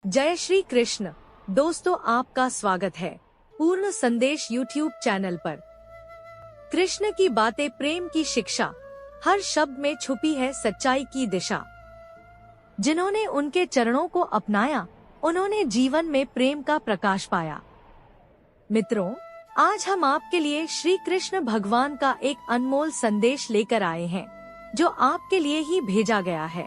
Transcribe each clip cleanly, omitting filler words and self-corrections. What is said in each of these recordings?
जय श्री कृष्ण। दोस्तों, आपका स्वागत है पूर्ण संदेश यूट्यूब चैनल पर। कृष्ण की बातें, प्रेम की शिक्षा, हर शब्द में छुपी है सच्चाई की दिशा। जिन्होंने उनके चरणों को अपनाया, उन्होंने जीवन में प्रेम का प्रकाश पाया। मित्रों, आज हम आपके लिए श्री कृष्ण भगवान का एक अनमोल संदेश लेकर आए हैं, जो आपके लिए ही भेजा गया है।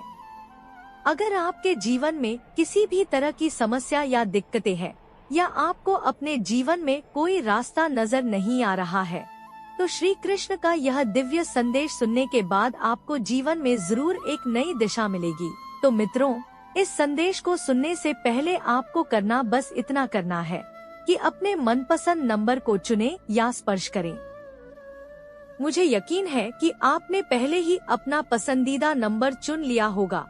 अगर आपके जीवन में किसी भी तरह की समस्या या दिक्कतें हैं, या आपको अपने जीवन में कोई रास्ता नजर नहीं आ रहा है, तो श्री कृष्ण का यह दिव्य संदेश सुनने के बाद आपको जीवन में जरूर एक नई दिशा मिलेगी। तो मित्रों, इस संदेश को सुनने से पहले आपको करना बस इतना करना है कि अपने मनपसंद नंबर को चुनें या स्पर्श करें। मुझे यकीन है कि आपने पहले ही अपना पसंदीदा नंबर चुन लिया होगा।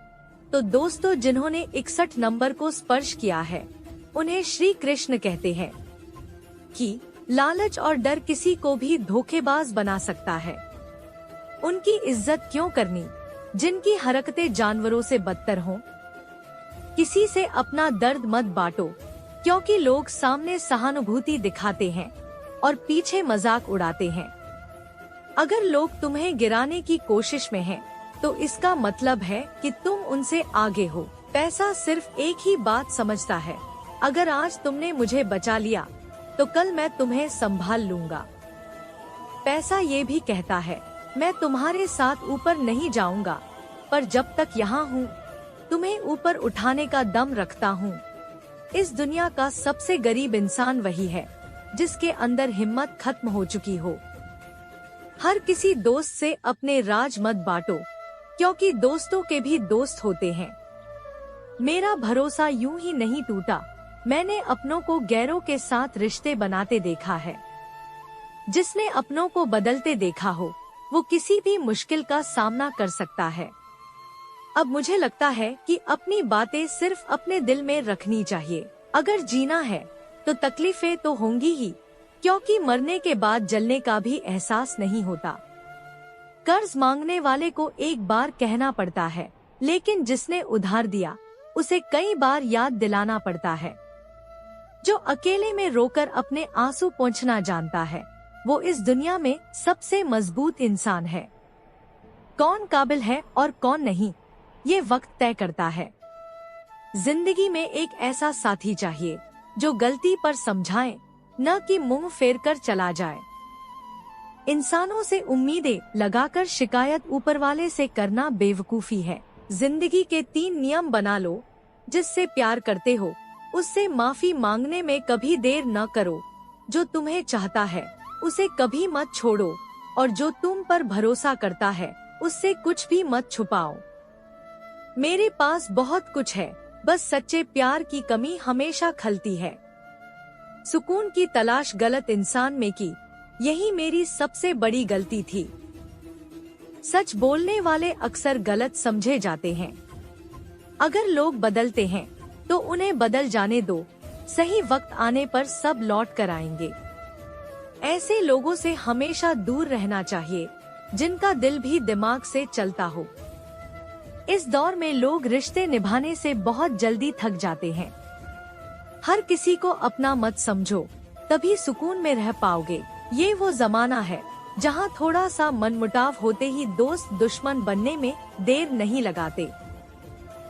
तो दोस्तों, जिन्होंने 61 नंबर को स्पर्श किया है, उन्हें श्री कृष्ण कहते हैं कि लालच और डर किसी को भी धोखेबाज बना सकता है। उनकी इज्जत क्यों करनी, जिनकी हरकतें जानवरों से बदतर हों। किसी से अपना दर्द मत बांटो, क्योंकि लोग सामने सहानुभूति दिखाते हैं और पीछे मजाक उड़ाते हैं। अगर लोग तुम्हें गिराने की कोशिश में हैं, तो इसका मतलब है कि तुम उनसे आगे हो। पैसा सिर्फ एक ही बात समझता है, अगर आज तुमने मुझे बचा लिया, तो कल मैं तुम्हें संभाल लूंगा। पैसा ये भी कहता है, मैं तुम्हारे साथ ऊपर नहीं जाऊंगा, पर जब तक यहाँ हूँ, तुम्हें ऊपर उठाने का दम रखता हूँ। इस दुनिया का सबसे गरीब इंसान वही है, जिसके अंदर हिम्मत खत्म हो चुकी हो। हर किसी दोस्त से अपने राज मत बांटो, क्योंकि दोस्तों के भी दोस्त होते हैं। मेरा भरोसा यूं ही नहीं टूटा, मैंने अपनों को गैरों के साथ रिश्ते बनाते देखा है। जिसने अपनों को बदलते देखा हो, वो किसी भी मुश्किल का सामना कर सकता है। अब मुझे लगता है कि अपनी बातें सिर्फ अपने दिल में रखनी चाहिए। अगर जीना है तो तकलीफें तो होंगी ही, क्योंकि मरने के बाद जलने का भी एहसास नहीं होता। कर्ज मांगने वाले को एक बार कहना पड़ता है, लेकिन जिसने उधार दिया, उसे कई बार याद दिलाना पड़ता है। जो अकेले में रोकर अपने आंसू पोंछना जानता है, वो इस दुनिया में सबसे मजबूत इंसान है। कौन काबिल है और कौन नहीं, ये वक्त तय करता है। जिंदगी में एक ऐसा साथी चाहिए जो गलती पर समझाए, न कि मुंह फेर कर चला जाए। इंसानों से उम्मीदें लगाकर शिकायत ऊपर वाले से करना बेवकूफी है। जिंदगी के 3 नियम बना लो। जिससे प्यार करते हो, उससे माफी मांगने में कभी देर न करो। जो तुम्हें चाहता है, उसे कभी मत छोड़ो, और जो तुम पर भरोसा करता है, उससे कुछ भी मत छुपाओ। मेरे पास बहुत कुछ है, बस सच्चे प्यार की कमी हमेशा खलती है। सुकून की तलाश गलत इंसान में की, यही मेरी सबसे बड़ी गलती थी। सच बोलने वाले अक्सर गलत समझे जाते हैं। अगर लोग बदलते हैं, तो उन्हें बदल जाने दो, सही वक्त आने पर सब लौट कर आएंगे। ऐसे लोगों से हमेशा दूर रहना चाहिए, जिनका दिल भी दिमाग से चलता हो। इस दौर में लोग रिश्ते निभाने से बहुत जल्दी थक जाते हैं। हर किसी को अपना मत समझो, तभी सुकून में रह पाओगे। ये वो जमाना है जहाँ थोड़ा सा मनमुटाव होते ही दोस्त दुश्मन बनने में देर नहीं लगाते।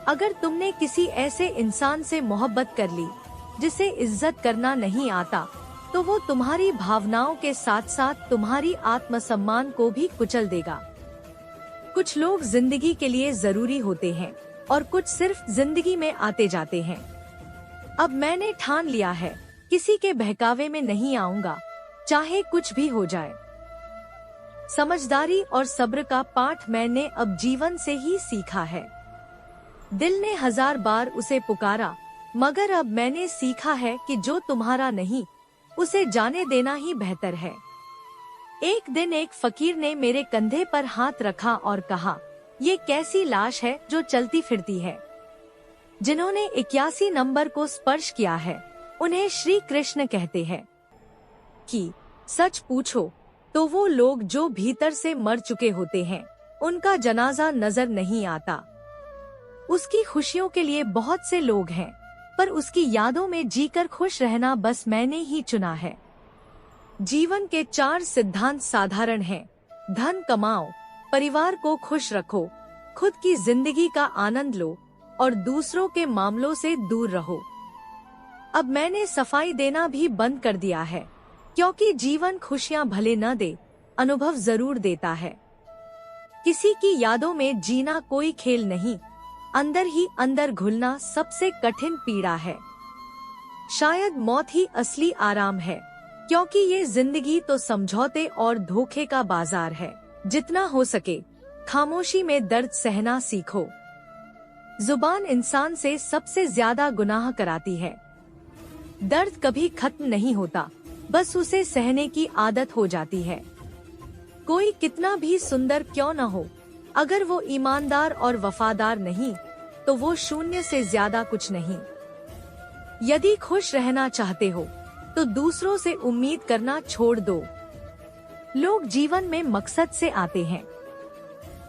अगर तुमने किसी ऐसे इंसान से मोहब्बत कर ली, जिसे इज्जत करना नहीं आता, तो वो तुम्हारी भावनाओं के साथ साथ तुम्हारी आत्मसम्मान को भी कुचल देगा। कुछ लोग जिंदगी के लिए जरूरी होते हैं, और कुछ सिर्फ जिंदगी में आते जाते हैं। अब मैंने ठान लिया है, किसी के बहकावे में नहीं आऊंगा, चाहे कुछ भी हो जाए। समझदारी और सब्र का पाठ मैंने अब जीवन से ही सीखा है। दिल ने 1000 बार उसे पुकारा, मगर अब मैंने सीखा है कि जो तुम्हारा नहीं, उसे जाने देना ही बेहतर है। एक दिन एक फकीर ने मेरे कंधे पर हाथ रखा और कहा, ये कैसी लाश है जो चलती फिरती है। जिन्होंने 81 नंबर को स्पर्श किया है, उन्हें श्री कृष्ण कहते हैं कि सच पूछो तो वो लोग जो भीतर से मर चुके होते हैं, उनका जनाजा नजर नहीं आता। उसकी खुशियों के लिए बहुत से लोग हैं, पर उसकी यादों में जीकर खुश रहना बस मैंने ही चुना है। जीवन के 4 सिद्धांत साधारण हैं। धन कमाओ, परिवार को खुश रखो, खुद की जिंदगी का आनंद लो और दूसरों के मामलों से दूर रहो। अब मैंने सफाई देना भी बंद कर दिया है, क्योंकि जीवन खुशियां भले न दे, अनुभव जरूर देता है। किसी की यादों में जीना कोई खेल नहीं, अंदर ही अंदर घुलना सबसे कठिन पीड़ा है। शायद मौत ही असली आराम है, क्योंकि ये जिंदगी तो समझौते और धोखे का बाजार है। जितना हो सके खामोशी में दर्द सहना सीखो। जुबान इंसान से सबसे ज्यादा गुनाह कराती है। दर्द कभी खत्म नहीं होता, बस उसे सहने की आदत हो जाती है। कोई कितना भी सुंदर क्यों न हो, अगर वो ईमानदार और वफादार नहीं, तो वो शून्य से ज्यादा कुछ नहीं। यदि खुश रहना चाहते हो, तो दूसरों से उम्मीद करना छोड़ दो। लोग जीवन में मकसद से आते हैं।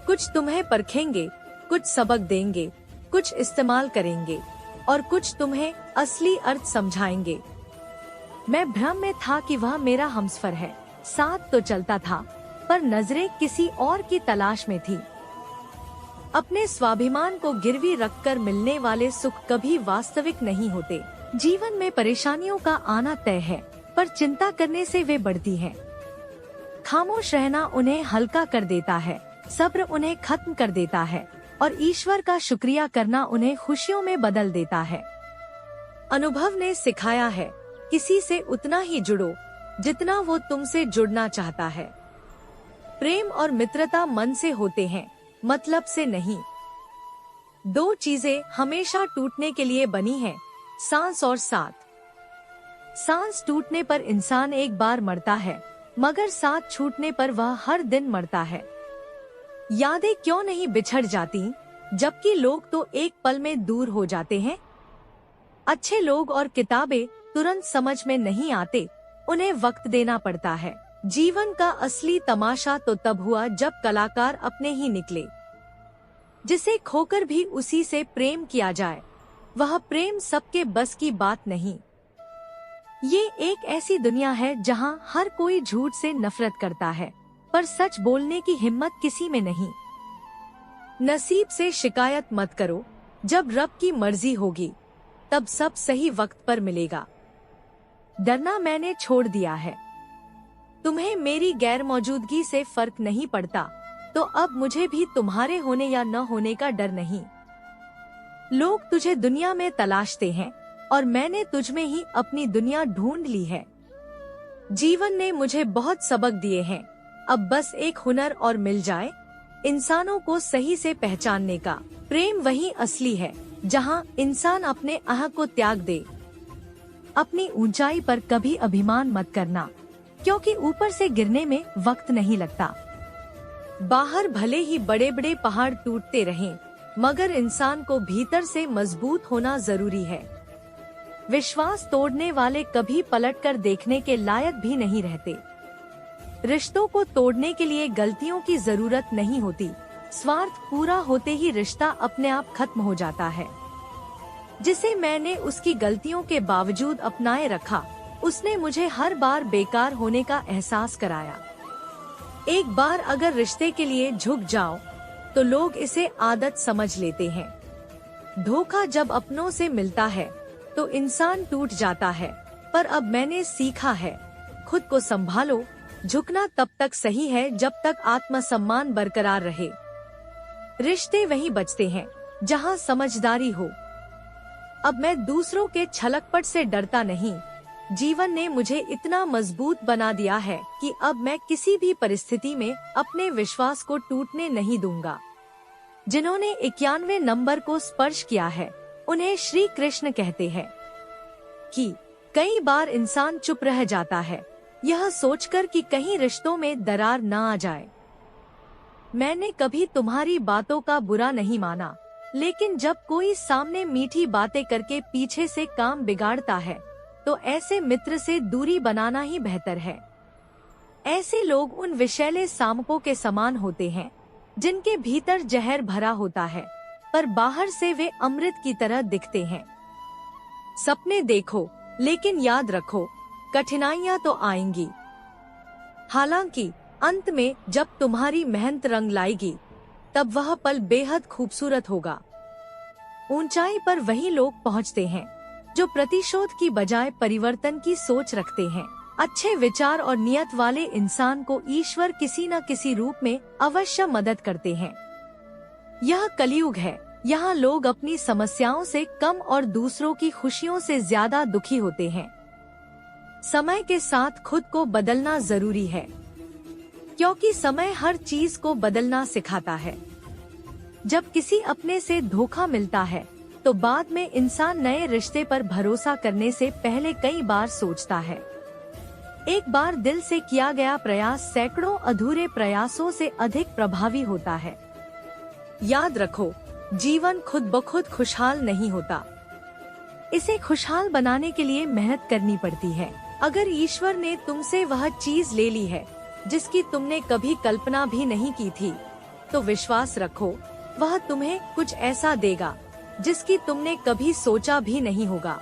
कुछ तुम्हें परखेंगे, कुछ सबक देंगे, कुछ इस्तेमाल करेंगे और कुछ तुम्हें असली अर्थ समझाएंगे। मैं भ्रम में था कि वह मेरा हमसफर है, साथ तो चलता था, पर नजरें किसी और की तलाश में थी। अपने स्वाभिमान को गिरवी रखकर मिलने वाले सुख कभी वास्तविक नहीं होते। जीवन में परेशानियों का आना तय है, पर चिंता करने से वे बढ़ती हैं। खामोश रहना उन्हें हल्का कर देता है, सब्र उन्हें खत्म कर देता है और ईश्वर का शुक्रिया करना उन्हें खुशियों में बदल देता है। अनुभव ने सिखाया है, किसी से उतना ही जुड़ो जितना वो तुमसे जुड़ना चाहता है। प्रेम और मित्रता मन से होते हैं, मतलब से नहीं। 2 चीजें हमेशा टूटने के लिए बनी हैं, सांस और साथ। सांस टूटने पर इंसान एक बार मरता है, मगर साथ छूटने पर वह हर दिन मरता है। यादें क्यों नहीं बिछड़ जाती, जबकि लोग तो एक पल में दूर हो जाते हैं। अच्छे लोग और किताबें तुरंत समझ में नहीं आते, उन्हें वक्त देना पड़ता है। जीवन का असली तमाशा तो तब हुआ जब कलाकार अपने ही निकले। जिसे खोकर भी उसी से प्रेम किया जाए, वह प्रेम सबके बस की बात नहीं। ये एक ऐसी दुनिया है जहाँ हर कोई झूठ से नफरत करता है, पर सच बोलने की हिम्मत किसी में नहीं। नसीब से शिकायत मत करो, जब रब की मर्जी होगी तब सब सही वक्त पर मिलेगा। डरना मैंने छोड़ दिया है। तुम्हें मेरी गैर मौजूदगी से फर्क नहीं पड़ता, तो अब मुझे भी तुम्हारे होने या न होने का डर नहीं। लोग तुझे दुनिया में तलाशते हैं और मैंने तुझ में ही अपनी दुनिया ढूंढ ली है। जीवन ने मुझे बहुत सबक दिए हैं, अब बस एक हुनर और मिल जाए, इंसानों को सही से पहचानने का। प्रेम वही असली है जहाँ इंसान अपने अह को त्याग दे। अपनी ऊंचाई पर कभी अभिमान मत करना, क्योंकि ऊपर से गिरने में वक्त नहीं लगता। बाहर भले ही बड़े बड़े पहाड़ टूटते रहें, मगर इंसान को भीतर से मजबूत होना जरूरी है। विश्वास तोड़ने वाले कभी पलटकर देखने के लायक भी नहीं रहते। रिश्तों को तोड़ने के लिए गलतियों की जरूरत नहीं होती, स्वार्थ पूरा होते ही रिश्ता अपने आप खत्म हो जाता है। जिसे मैंने उसकी गलतियों के बावजूद अपनाए रखा, उसने मुझे हर बार बेकार होने का एहसास कराया। एक बार अगर रिश्ते के लिए झुक जाओ, तो लोग इसे आदत समझ लेते हैं। धोखा जब अपनों से मिलता है, तो इंसान टूट जाता है, पर अब मैंने सीखा है, खुद को संभालो। झुकना तब तक सही है जब तक आत्मसम्मान बरकरार रहे। रिश्ते वहीं बचते हैं जहां समझदारी हो। अब मैं दूसरों के छलकपट से डरता नहीं। जीवन ने मुझे इतना मजबूत बना दिया है कि अब मैं किसी भी परिस्थिति में अपने विश्वास को टूटने नहीं दूंगा। जिन्होंने 91 नंबर को स्पर्श किया है, उन्हें श्री कृष्ण कहते हैं कि कई बार इंसान चुप रह जाता है, यह सोचकर कि कहीं रिश्तों में दरार न आ जाए। मैंने कभी तुम्हारी बातों का बुरा नहीं माना, लेकिन जब कोई सामने मीठी बातें करके पीछे से काम बिगाड़ता है, तो ऐसे मित्र से दूरी बनाना ही बेहतर है। ऐसे लोग उन विषैले शामुकों के समान होते हैं, जिनके भीतर जहर भरा होता है, पर बाहर से वे अमृत की तरह दिखते हैं। सपने देखो, लेकिन याद रखो, कठिनाइयां तो आएंगी। हालांकि अंत में जब तुम्हारी मेहनत रंग लाएगी, तब वह पल बेहद खूबसूरत होगा। ऊंचाई पर वही लोग पहुंचते हैं जो प्रतिशोध की बजाय परिवर्तन की सोच रखते हैं। अच्छे विचार और नियत वाले इंसान को ईश्वर किसी न किसी रूप में अवश्य मदद करते हैं। यह कलयुग है, यहाँ लोग अपनी समस्याओं से कम और दूसरों की खुशियों से ज्यादा दुखी होते हैं। समय के साथ खुद को बदलना जरूरी है, क्योंकि समय हर चीज को बदलना सिखाता है। जब किसी अपने से धोखा मिलता है, तो बाद में इंसान नए रिश्ते पर भरोसा करने से पहले कई बार सोचता है। एक बार दिल से किया गया प्रयास सैकड़ों अधूरे प्रयासों से अधिक प्रभावी होता है। याद रखो, जीवन खुद ब खुद खुशहाल नहीं होता। इसे खुशहाल बनाने के लिए मेहनत करनी पड़ती है। अगर ईश्वर ने तुमसे वह चीज ले ली है जिसकी तुमने कभी कल्पना भी नहीं की थी, तो विश्वास रखो, वह तुम्हें कुछ ऐसा देगा जिसकी तुमने कभी सोचा भी नहीं होगा।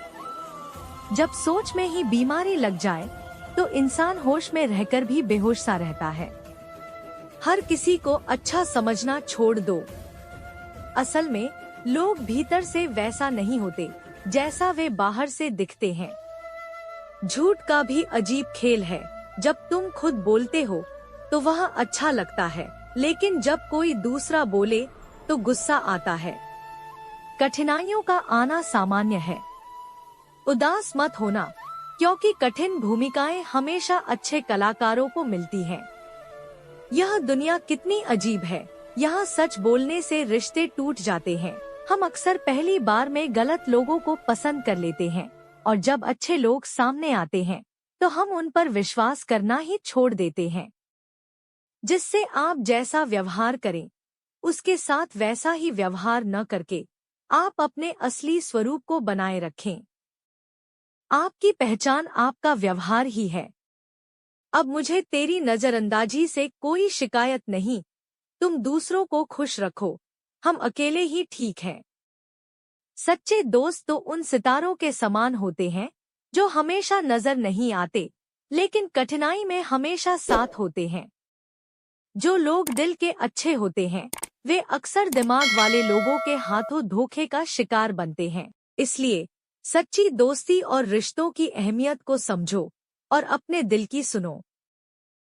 जब सोच में ही बीमारी लग जाए, तो इंसान होश में रहकर भी बेहोश सा रहता है। हर किसी को अच्छा समझना छोड़ दो। असल में लोग भीतर से वैसा नहीं होते जैसा वे बाहर से दिखते हैं। झूठ का भी अजीब खेल है। जब तुम खुद बोलते हो तो वह अच्छा लगता है, लेकिन जब कोई दूसरा बोले तो गुस्सा आता है। कठिनाइयों का आना सामान्य है। उदास मत होना, क्योंकि कठिन भूमिकाएं हमेशा अच्छे कलाकारों को मिलती हैं। यह दुनिया कितनी अजीब है, यहाँ सच बोलने से रिश्ते टूट जाते हैं। हम अक्सर पहली बार में गलत लोगों को पसंद कर लेते हैं, और जब अच्छे लोग सामने आते हैं तो हम उन पर विश्वास करना ही छोड़ देते हैं। जिससे आप जैसा व्यवहार करें, उसके साथ वैसा ही व्यवहार न करके आप अपने असली स्वरूप को बनाए रखें। आपकी पहचान आपका व्यवहार ही है। अब मुझे तेरी नजरअंदाजी से कोई शिकायत नहीं। तुम दूसरों को खुश रखो, हम अकेले ही ठीक हैं। सच्चे दोस्त तो उन सितारों के समान होते हैं जो हमेशा नजर नहीं आते, लेकिन कठिनाई में हमेशा साथ होते हैं। जो लोग दिल के अच्छे होते हैं, वे अक्सर दिमाग वाले लोगों के हाथों धोखे का शिकार बनते हैं। इसलिए सच्ची दोस्ती और रिश्तों की अहमियत को समझो और अपने दिल की सुनो।